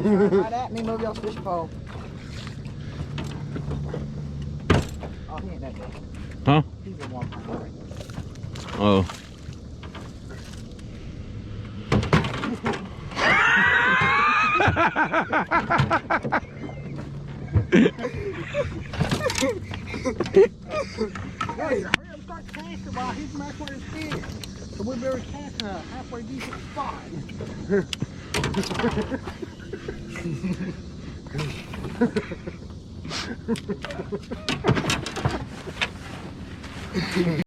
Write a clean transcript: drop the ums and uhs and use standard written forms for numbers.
Right at me, move your fish pole. Oh, he ain't that big. Huh? He's a 1 pounder. Oh. Hey, hurry up and start casting while he's messing with his fish. So we better cast a halfway decent spot.